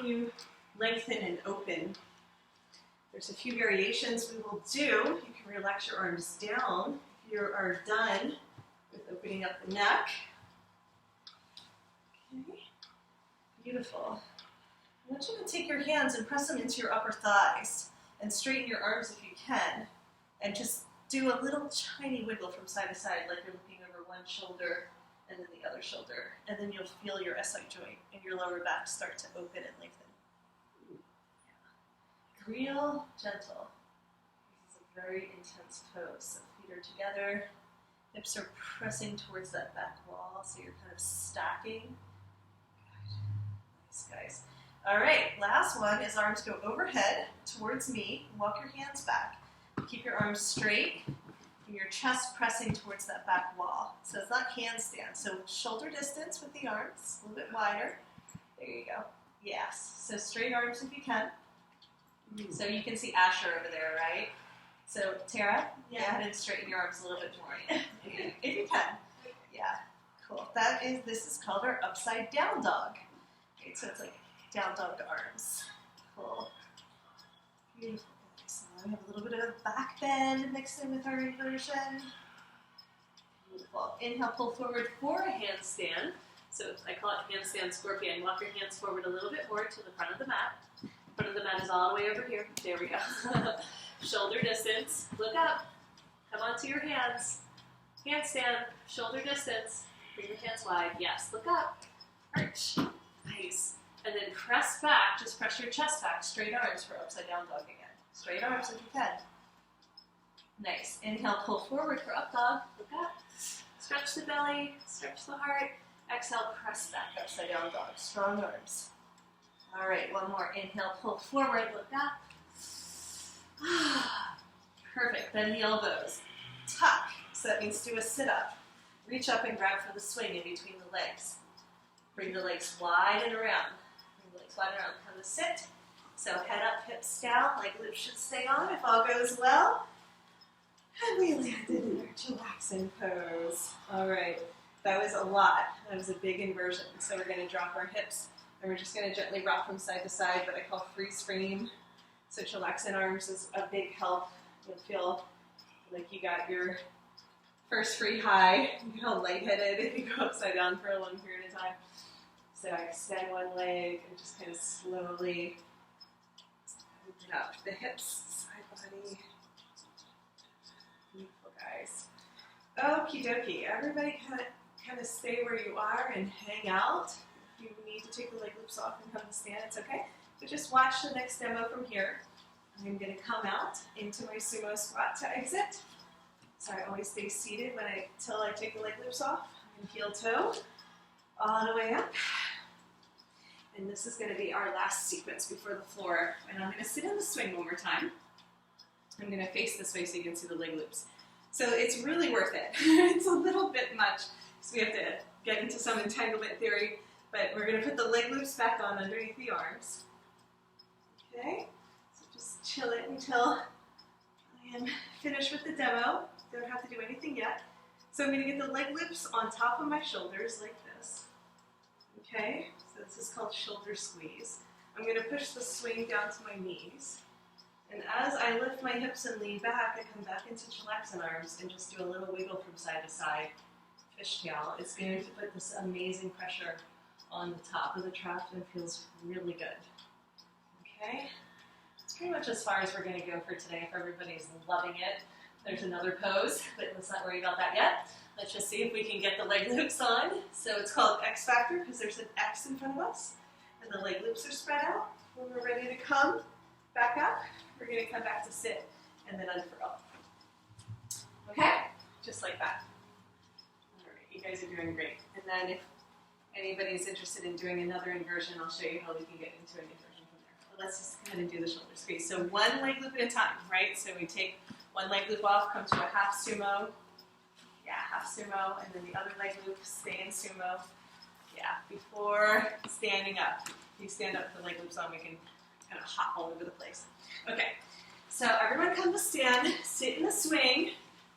you lengthen and open. There's a few variations we will do. You can relax your arms down if you are done with opening up the neck. Okay, beautiful. I want you to take your hands and press them into your upper thighs and straighten your arms if you can, and just do a little tiny wiggle from side to side like you're looking over one shoulder and then the other shoulder, and then you'll feel your SI joint and your lower back start to open and lengthen. Yeah. Real gentle. This is a very intense pose. So feet are together, hips are pressing towards that back wall, so you're kind of stacking. Good. Nice, guys. All right, last one is arms go overhead towards me. Walk your hands back. Keep your arms straight and your chest pressing towards that back wall. So it's not handstand. So shoulder distance with the arms, a little bit wider. There you go. Yes. So straight arms if you can. So you can see Asher over there, right? So Tara, go ahead and straighten your arms a little bit more. If you can. Yeah. Cool. This is called our upside down dog. Okay, so it's like down dog arms. Cool. Beautiful. So now we have a little bit of a back bend mixed in with our inversion. Beautiful. Inhale, pull forward for a handstand. So I call it handstand scorpion. Walk your hands forward a little bit more to the front of the mat. The front of the mat is all the way over here. There we go. Shoulder distance. Look up. Come onto your hands. Handstand. Shoulder distance. Bring your hands wide. Yes. Look up. Arch. Nice. And then press back. Just press your chest back. Straight arms for upside down dog again. Straight arms if you can. Nice. Inhale, pull forward for up dog. Look up. Stretch the belly. Stretch the heart. Exhale, press back, upside down dog. Strong arms. All right, one more. Inhale, pull forward. Look up. Perfect. Bend the elbows. Tuck. So that means do a sit-up. Reach up and grab for the swing in between the legs. Bring the legs wide and around. Bring the legs wide and around. Come to sit. So head up, hips down, leg loops should stay on if all goes well. And we landed in our chillaxing pose. All right, that was a lot. That was a big inversion. So we're going to drop our hips, and we're just going to gently rock from side to side, what I call freeze frame. So chillaxing arms is a big help. You'll feel like you got your first free high. You feel lightheaded if you go upside down for a long period of time. So extend one leg and just kind of slowly open up the hips, side body. Beautiful, guys. Okie dokie. Everybody kind of stay where you are and hang out. If you need to take the leg loops off and come to stand, it's okay. But just watch the next demo from here. I'm going to come out into my sumo squat to exit. So I always stay seated until I take the leg loops off. And heel toe all the way up. And this is going to be our last sequence before the floor. And I'm going to sit in the swing one more time. I'm going to face this way so you can see the leg loops. So it's really worth it. It's a little bit much, so we have to get into some entanglement theory. But we're going to put the leg loops back on underneath the arms. Okay? So just chill it until I am finished with the demo. Don't have to do anything yet. So I'm going to get the leg loops on top of my shoulders like this. Okay? So this is called shoulder squeeze. I'm going to push the swing down to my knees. And as I lift my hips and lean back, I come back into chillaxing arms and just do a little wiggle from side to side. Fishtail. It's going to put this amazing pressure on the top of the trap and feels really good. Okay? That's pretty much as far as we're going to go for today. If everybody's loving it, there's another pose, but let's not worry about that yet. Let's just see if we can get the leg loops on. So it's called X Factor because there's an X in front of us, and the leg loops are spread out. When we're ready to come back up, we're going to come back to sit and then unfurl. Okay? Just like that. All right, you guys are doing great. And then if anybody's interested in doing another inversion, I'll show you how we can get into an inversion from there. But let's just go ahead and do the shoulder squeeze. So one leg loop at a time, right? So we take one leg loop off, come to a half sumo. Yeah, half sumo, and then the other leg loop, stay in sumo. Yeah, before standing up. If you stand up with the leg loops on, we can kind of hop all over the place. Okay, so everyone come to stand, sit in the swing.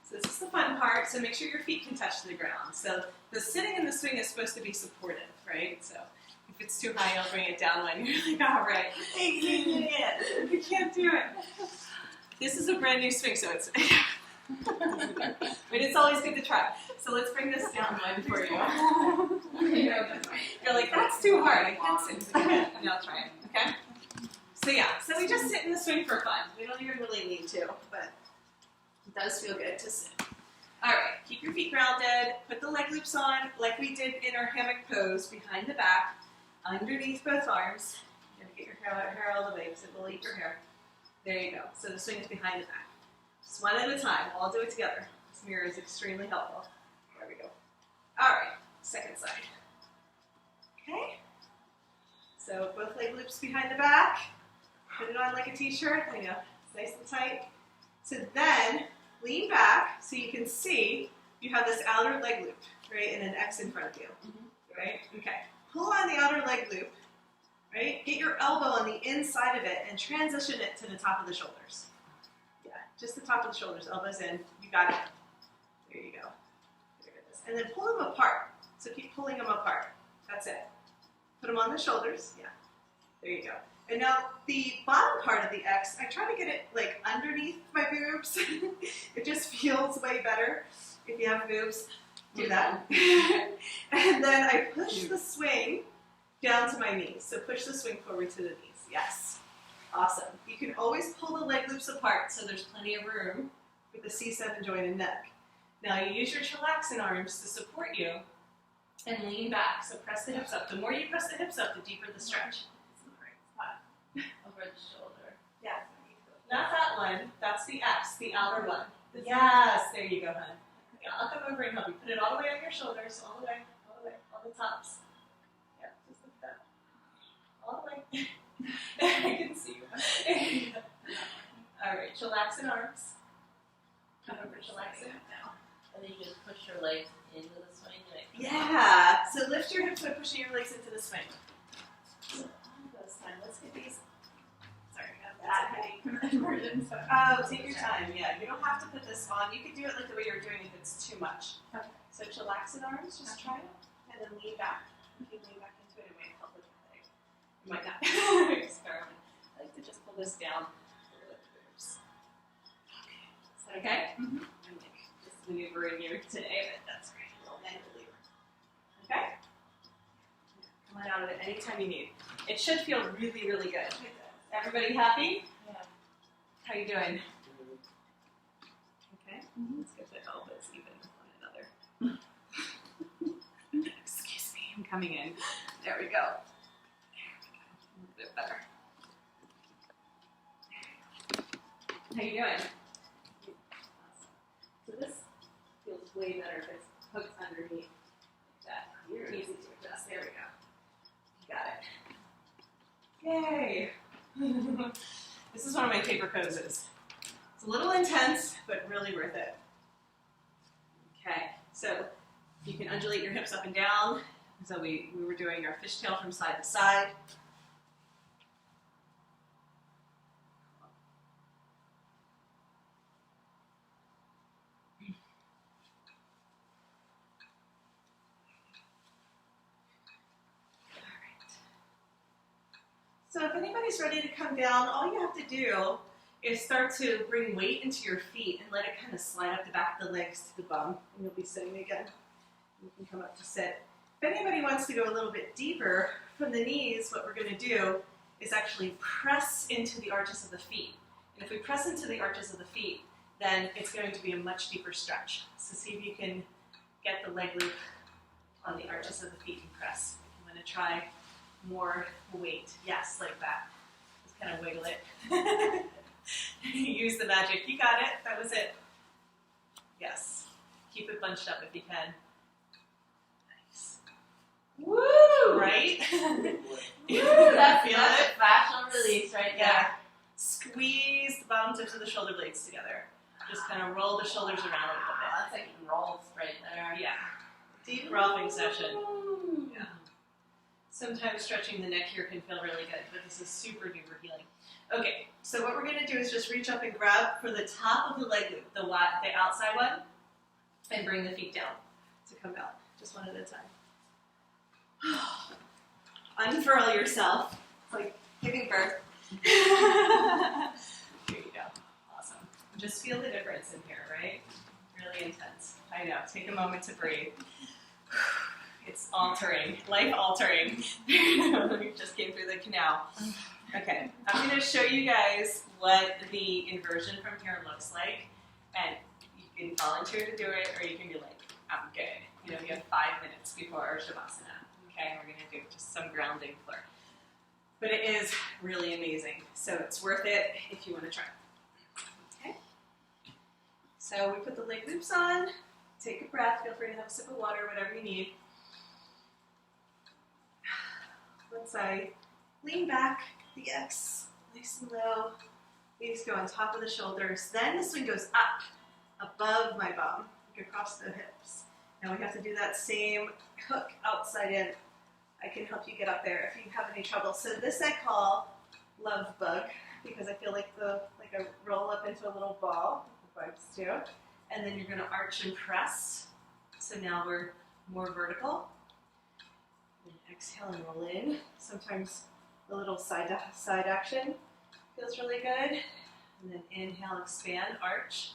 So this is the fun part, so make sure your feet can touch the ground. So the sitting in the swing is supposed to be supportive, right? So you If it's too high, I'll bring it down when you're like, all right, I can't do it. This is a brand new swing, so it's, but it's always good to try. So let's bring this down one for you. You're like, that's too hard. I can't sit. And I'll try it. Okay? So yeah, so we just sit in the swing for fun. We don't even really need to, but it does feel good to sit. All right, keep your feet grounded. Put the leg loops on like we did in our hammock pose, behind the back, underneath both arms. You're gonna get your hair all the way because it will eat your hair. There you go. So the swing is behind the back. Just one at a time. We'll all do it together. This mirror is extremely helpful. There we go. All right, second side. Okay. So both leg loops behind the back. Put it on like a t-shirt. I know, it's nice and tight. So then lean back so you can see you have this outer leg loop, right, and an X in front of you, right? Okay. Pull on the outer leg loop, right? Get your elbow on the inside of it and transition it to the top of the shoulders. Yeah, just the top of the shoulders, elbows in. You got it. There you go. There it is. And then pull them apart. So keep pulling them apart. That's it. Put them on the shoulders. Yeah. There you go. And now the bottom part of the X, I try to get it like underneath my boobs. It just feels way better if you have boobs. Do that. And then I push the swing down to my knees. So push the swing forward to the knees. Yes. Awesome. You can always pull the leg loops apart so there's plenty of room for the C7 joint and neck. Now you use your chillaxin arms to support you and lean back. So press the hips up. The more you press the hips up, the deeper the stretch. Over the shoulder. Yeah. Not that one. That's the X, the outer one. Yes. There you go, hon. Yeah, I'll come over and help you. Put it all the way on your shoulders. All the way. All the way. On the tops. Yeah. Just like that. All the way. I can see you. All right. Chillaxin arms. Come over, chillaxin. And then you just push your legs into the swing. Yeah. So lift your hips by pushing your legs into the swing. So on this time, let's get these. Sorry, that's okay. Oh, take your time. Yeah, you don't have to put this on. You can do it like the way you're doing if it's too much. Okay. So chillaxin arms, just try it, and then lean back. You can lean back into it. It might help with your leg. You might not. Experiment. I like to just pull this down. Is that okay? Mm-hmm. I'm like just maneuvering you today, but that's great. A little manual lever. Okay? Come on out of it anytime you need. It should feel really, really good. Everybody happy? Yeah. How you doing? Okay. Let's get the elbows even with one another. Excuse me, I'm coming in. There we go. A little bit better. How you doing? So this feels way better if it's hooked underneath like that. You're easy to adjust. There we go. You got it. Yay! This is one of my favorite poses. It's a little intense, but really worth it. Okay, so you can undulate your hips up and down. So we were doing our fishtail from side to side. So if anybody's ready to come down, all you have to do is start to bring weight into your feet and let it kind of slide up the back of the legs to the bum, and you'll be sitting again. You can come up to sit. If anybody wants to go a little bit deeper from the knees, what we're going to do is actually press into the arches of the feet. And if we press into the arches of the feet, then it's going to be a much deeper stretch. So see if you can get the leg loop on the arches of the feet and press. If you want to try more weight. Yes, like that. Just kind of wiggle it. Use the magic. You got it. That was it. Yes. Keep it bunched up if you can. Nice. Woo! Right? Woo! That's it. Fascial release right there. Yeah. Squeeze the bottom tips of the shoulder blades together. Just kind of roll the shoulders around a little bit. That's like rolls right there. Yeah. Deep rolling session. Yeah. Sometimes stretching the neck here can feel really good, but this is super duper healing. Okay, so what we're going to do is just reach up and grab for the top of the leg loop, the outside one, and bring the feet down to come out, just one at a time. unfurl yourself. It's like giving birth. There you go. Awesome. Just feel the difference in here, right? Really intense. I know. Take a moment to breathe. It's altering, life altering. We just came through the canal. Okay, I'm going to show you guys what the inversion from here looks like, and you can volunteer to do it, or you can be like, I'm good. You know, we have 5 minutes before our Sivasana. Okay, we're going to do just some grounding for it. But it is really amazing, so it's worth it if you want to try. Okay, so we put the leg loops on. Take a breath. Feel free to have a sip of water, whatever you need. Once I lean back, the X nice and low. Knees go on top of the shoulders. Then the swing goes up, above my bum, like across the hips. Now we have to do that same hook outside in. I can help you get up there if you have any trouble. So this I call love bug, because I feel like I roll up into a little ball, the vibes too. And then you're going to arch and press. So now we're more vertical. And exhale and roll in. Sometimes a little side action feels really good. And then inhale, expand, arch.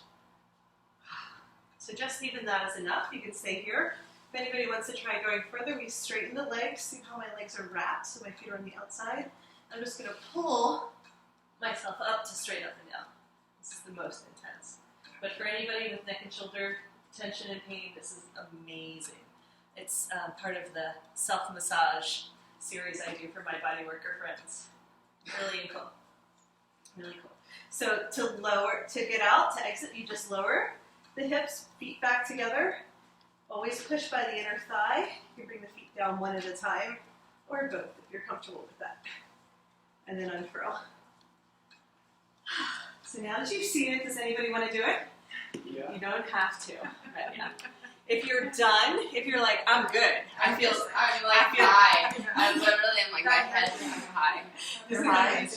So just even that is enough. You can stay here. If anybody wants to try going further, we straighten the legs. See how my legs are wrapped, so my feet are on the outside. I'm just going to pull myself up to straight up and down. This is the most intense. But for anybody with neck and shoulder tension and pain, this is amazing. It's part of the self-massage series I do for my body worker friends. Really cool. Really cool. So to get out, to exit, you just lower the hips, feet back together. Always push by the inner thigh. You can bring the feet down one at a time, or both if you're comfortable with that. And then unfurl. So now that you've seen it, does anybody want to do it? Yeah. You don't have to right now. If you're done, if you're like, I'm good. I'm like high. I'm like, my head's high. You're high.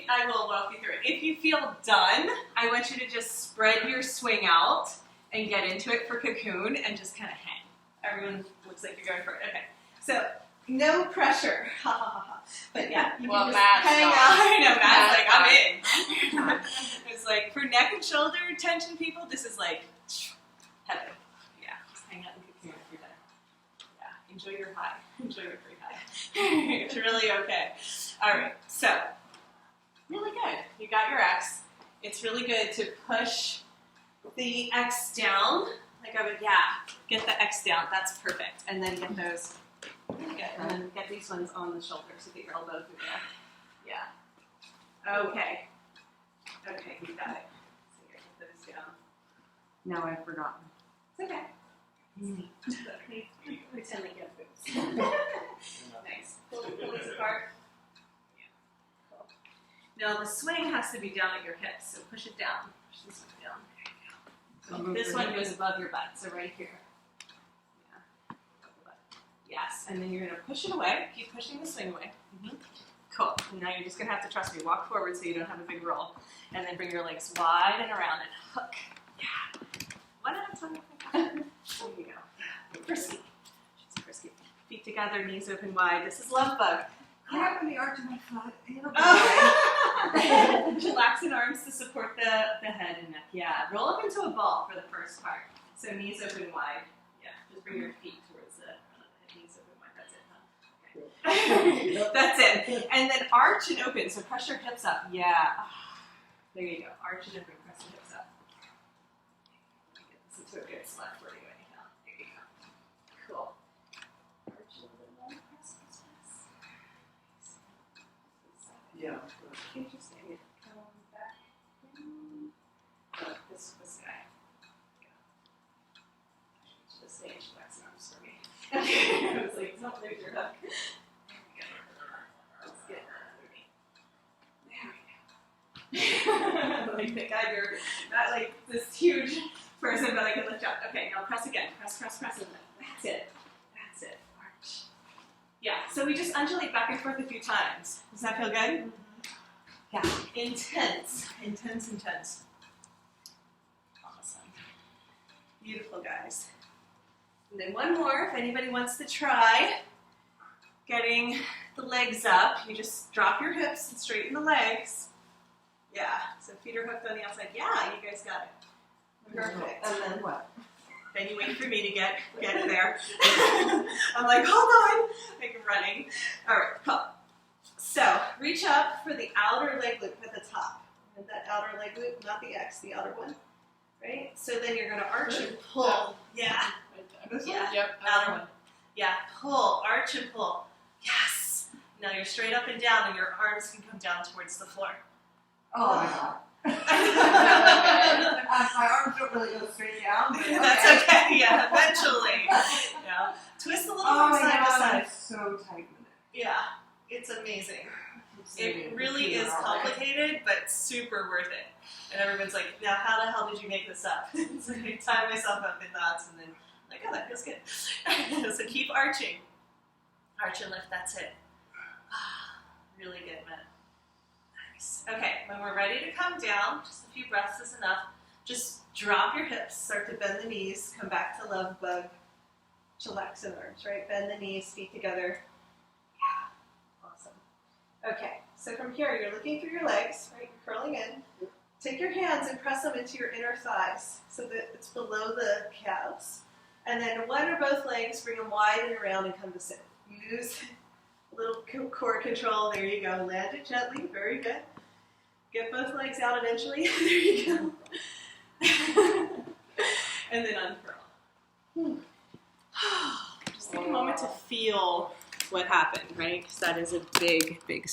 I will walk you through it. If you feel done, I want you to just spread your swing out and get into it for cocoon and just kind of hang. Everyone looks like you're going for it. Okay. So, no pressure. But yeah, you can just hang out. I know, Matt's like, I'm in. It's like, for neck and shoulder tension people, this is like heaven. Yeah, just hang out and cocoon if you're done. Yeah, enjoy your high. Enjoy your free high. It's really okay. All right, so, really good. You got your X. It's really good to push the X down. Like I would, get the X down. That's perfect. And then get those. Good. And then get these ones on the shoulder, so get your elbow through there. Yeah. Okay. Okay, you got it. So you're going to put those down. Now I've forgotten. It's okay. Pretend like you have boobs. Nice. Pull these apart. Yeah. Cool. Now the swing has to be down at your hips, so push it down. Push this one down. There you go. This one goes above your butt, so right here. Yes, and then you're going to push it away. Keep pushing the swing away. Cool. And now you're just going to have to trust me. Walk forward so you don't have a big roll. And then bring your legs wide and around and hook. Yeah. One at a time. There you go. Frisky. She's frisky. Feet together, knees open wide. This is love bug. I have the arch of my foot. Relaxing arms to support the head and neck. Yeah. Roll up into a ball for the first part. So knees open wide. Yeah. Just bring your feet towards the knees open wide. That's it, huh? Okay. That's it. And then arch and open. So press your hips up. Yeah. There you go. Arch and open. Press your hips up. Get this into a good slap for you anyhow. There you go. Cool. Arch a little bit more. Press. Yeah. Interesting. Come back. Oh, this guy. Just say that's not for me. Okay. I was like, don't lose your hook. There we go. Let's get there we go. Like the guy, you're not like this huge person that I can lift up. Okay, now press again. Press. And then that's it. Arch. Yeah, so we just undulate back and forth a few times. Does that feel good? Yeah, intense. Awesome. Beautiful, guys. And then one more, if anybody wants to try. getting the legs up. You just drop your hips and straighten the legs. Yeah, so feet are hooked on the outside. Yeah, you guys got it. Perfect. And then what? Then you wait for me to get there. I'm like, hold on. Like I'm running. All right, cool. So reach up for the outer leg loop at the top. And that outer leg loop, not the X, the outer one. Right? So then you're going to arch and pull. Yeah. This Yeah. one? Yep. Outer one. Yeah. Pull. Arch and pull. Yes. Now you're straight up and down, and your arms can come down towards the floor. Oh my god. My arms don't really go straight down. But okay. That's okay. Yeah. Eventually. Yeah. Twist a little Oh from my side to god, side. I'm so tight with it. Yeah. It's amazing. It really is All right. complicated, but super worth it. And everyone's like, now how the hell did you make this up? It's like I tie myself up in knots and then like, oh, that feels good. So keep arching. Arch and lift, that's it. Really good, man. Nice. Okay, when we're ready to come down, just a few breaths is enough. Just drop your hips, start to bend the knees, come back to love bug, chillax and arms, right? Bend the knees, feet together. Yeah, awesome. Okay, so from here, you're looking through your legs, right? You're curling in. Take your hands and press them into your inner thighs so that it's below the calves. And then one or both legs, bring them wide and around and come to sit. Use a little core control. There you go. Land it gently. Very good. Get both legs out eventually. There you go. And then unfurl. Just take a moment to feel what happened, right? Because that is a big, big